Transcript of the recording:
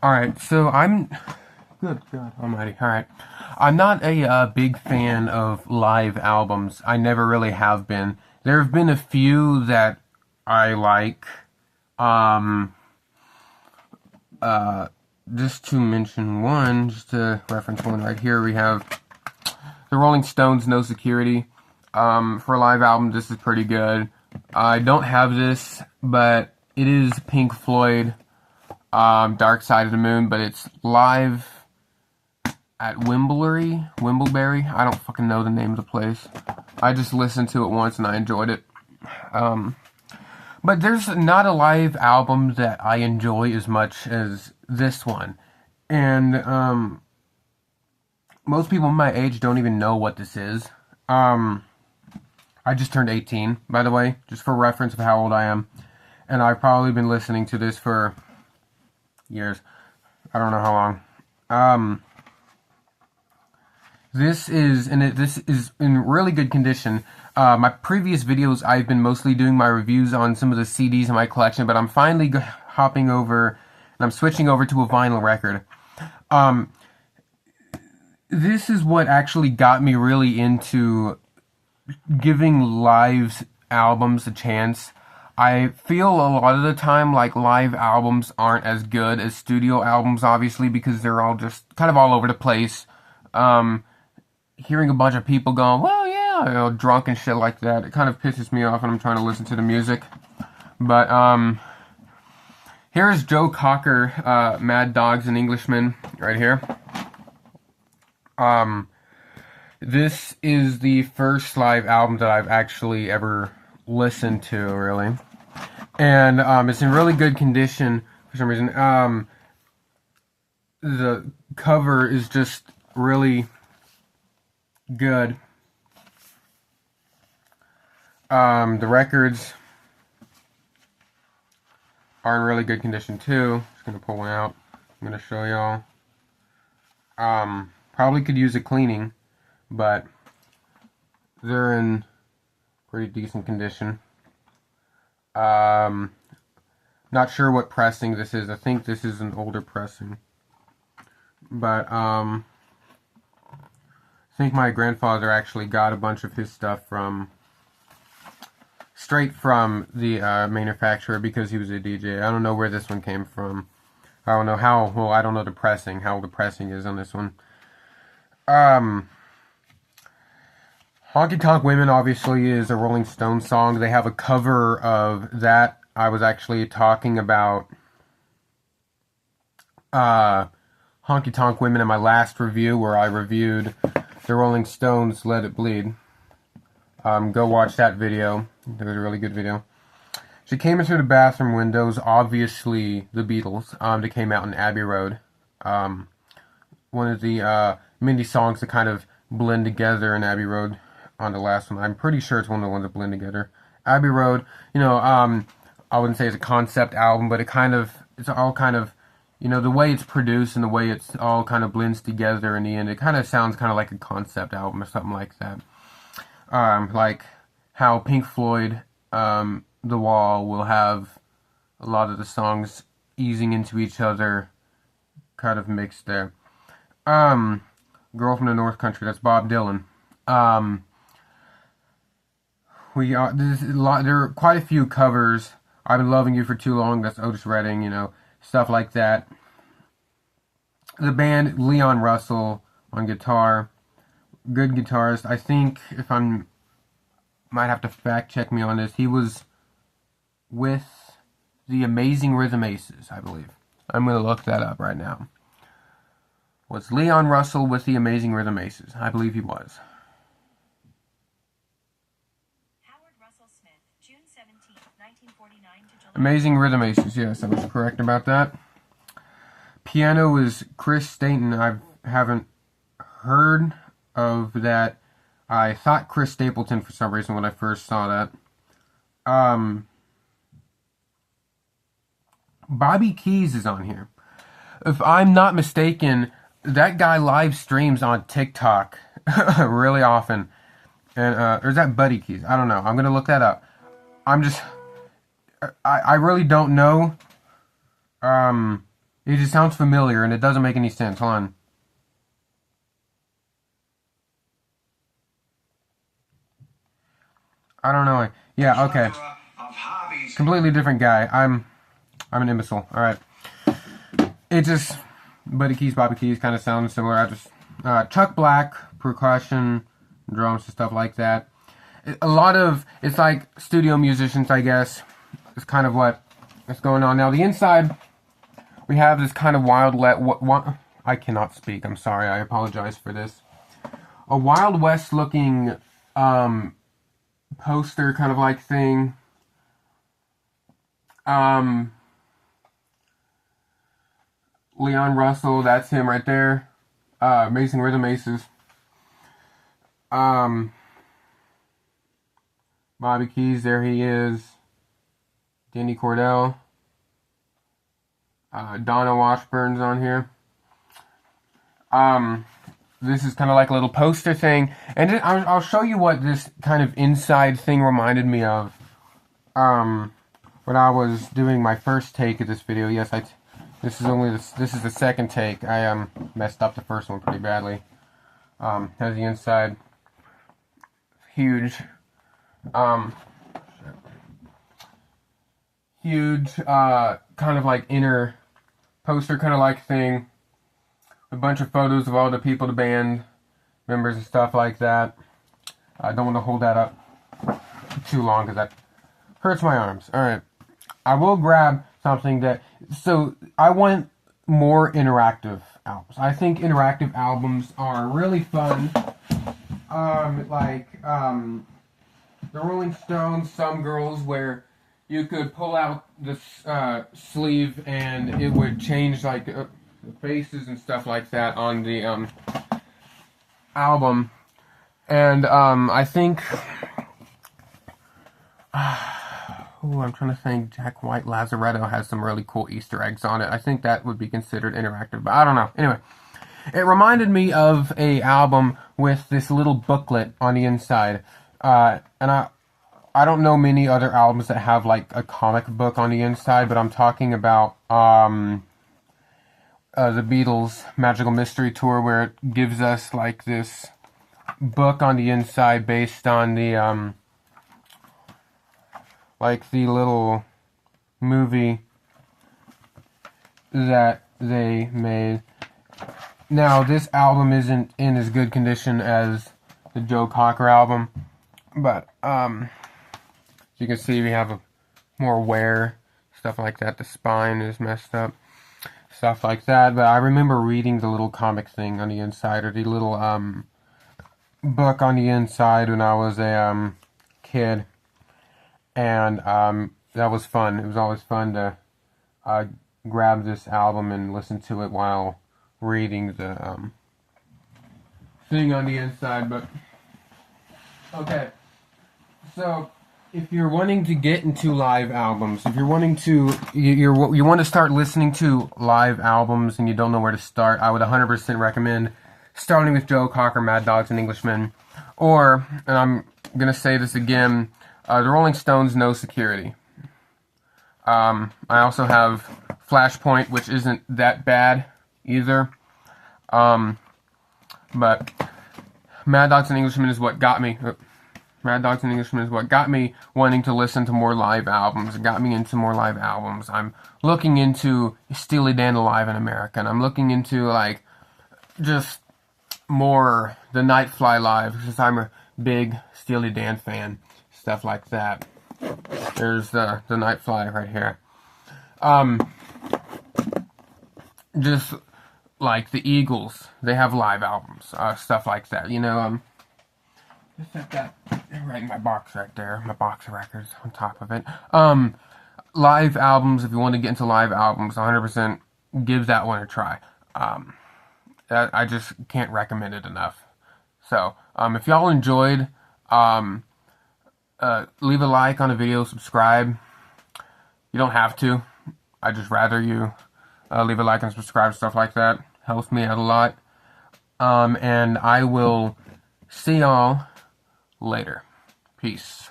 Alright, so I'm... Good God almighty. Alright. I'm not a big fan of live albums. I never really have been. There have been a few that I like. Um, just to mention one, just to reference one right here, we have the Rolling Stones' No Security. For a live album, this is pretty good. I don't have this, but it is Pink Floyd, Dark Side of the Moon, but it's live at Wimblebury. I don't fucking know the name of the place. I just listened to it once and I enjoyed it. But there's not a live album that I enjoy as much as this one. And most people my age don't even know what this is. I just turned 18, by the way, just for reference of how old I am. And I've probably been listening to this for years. I don't know how long. This is in really good condition. My previous videos, I've been mostly doing my reviews on some of the CDs in my collection, but I'm finally hopping over, and I'm switching over to a vinyl record. This is what actually got me really into giving live albums a chance. I feel a lot of the time like live albums aren't as good as studio albums, obviously, because they're all just kind of all over the place. Hearing a bunch of people going, well, yeah, you know, drunk and shit like that, it kind of pisses me off when I'm trying to listen to the music. But, here's Joe Cocker, Mad Dogs and Englishmen, right here. This is the first live album that I've actually ever listened to, really. And, it's in really good condition for some reason. The cover is just really good. The records are in really good condition too. Just gonna pull one out. I'm gonna show y'all. Probably could use a cleaning, but they're in pretty decent condition. Not sure what pressing this is. I think this is an older pressing. But, I think my grandfather actually got a bunch of his stuff straight from the manufacturer because he was a DJ. I don't know where this one came from. I don't know how the pressing is on this one. Honky Tonk Women obviously is a Rolling Stones song. They have a cover of that. I was actually talking about Honky Tonk Women in my last review where I reviewed the Rolling Stones' Let It Bleed. Go watch that video. It was a really good video. She came in through the bathroom windows, obviously the Beatles. They came out in Abbey Road. One of the many songs that kind of blend together in Abbey Road on the last one. I'm pretty sure it's one of the ones that blend together. Abbey Road, you know, I wouldn't say it's a concept album, but it's all kind of, you know, the way it's produced and the way it's all kind of blends together in the end, it kind of sounds kind of like a concept album or something like that. Like how Pink Floyd, The Wall will have a lot of the songs easing into each other, kind of mixed there. Girl from the North Country, that's Bob Dylan. There are quite a few covers. I've Been Loving You for Too Long, that's Otis Redding, you know, stuff like that. The band, Leon Russell on guitar. Good guitarist. I think, might have to fact check me on this, he was with the Amazing Rhythm Aces, I believe. I'm going to look that up right now. Was Leon Russell with the Amazing Rhythm Aces? I believe he was. Howard Russell Smith, June 17, 1949 to July. Amazing Rhythm Aces, yes, I was correct about that. Piano is Chris Stainton. I haven't heard of that. I thought Chris Stapleton for some reason when I first saw that. Bobby Keys is on here. If I'm not mistaken, that guy live streams on TikTok really often. And, or is that Buddy Keys? I don't know. I'm going to look that up. I really don't know. It just sounds familiar, and it doesn't make any sense. Hold on. I don't know. Yeah, okay. Completely different guy. I'm an imbecile. All right. It just Buddy Keys, Bobby Keys kind of sounds similar. I just Chuck Black, percussion, drums, and stuff like that. A lot of it's like studio musicians, I guess. It's kind of what is going on now. The inside, we have this kind of wild what I cannot speak. I'm sorry. I apologize for this. A Wild West looking poster kind of like thing. Leon Russell, that's him right there. Amazing Rhythm Aces. Bobby Keys, there he is. Danny Cordell. Donna Washburn's on here. This is kind of like a little poster thing. And I'll show you what this kind of inside thing reminded me of. When I was doing my first take of this video. Yes, this is the second take. I messed up the first one pretty badly. Has the inside. Huge. Huge, kind of like inner poster kind of like thing. A bunch of photos of all the people, the band members and stuff like that. I don't want to hold that up too long because that hurts my arms. Alright. I will grab something so I want more interactive albums. I think interactive albums are really fun. The Rolling Stones, Some Girls, where you could pull out the sleeve and it would change like the faces and stuff like that on the album. And I think I'm trying to think. Jack White Lazaretto has some really cool Easter eggs on it. I think that would be considered interactive, but I don't know. Anyway, it reminded me of a album with this little booklet on the inside. And I don't know many other albums that have like a comic book on the inside, but I'm talking about the Beatles Magical Mystery Tour, where it gives us like this book on the inside based on the like the little movie that they made. Now, this album isn't in as good condition as the Joe Cocker album, but as you can see, we have more wear, stuff like that. The spine is messed up, stuff like that. But I remember reading the little comic thing on the inside, or the little book on the inside when I was a kid, and that was fun. It was always fun to grab this album and listen to it while reading the thing on the inside. But okay, so if you're wanting to get into live albums, if you're wanting to you want to start listening to live albums and you don't know where to start, I would 100% recommend starting with Joe Cocker, Mad Dogs and Englishmen, or, and I'm gonna say this again, the Rolling Stones, No Security. I also have Flashpoint, which isn't that bad either. But Mad Dogs and Englishmen is what got me. Mad Dogs and Englishmen is what got me wanting to listen to more live albums. It got me into more live albums. I'm looking into Steely Dan Alive in America, and I'm looking into like just more the Nightfly Live, because I'm a big Steely Dan fan. Stuff like that. There's the Nightfly right here. Just like the Eagles, they have live albums, stuff like that. You know, just have that right in my box right there. My box of records on top of it. Live albums. If you want to get into live albums, 100% give that one a try. I just can't recommend it enough. So, if y'all enjoyed, leave a like on the video, subscribe. You don't have to. I just rather you leave a like and subscribe, stuff like that. Helps me out a lot. And I will see y'all later. Peace.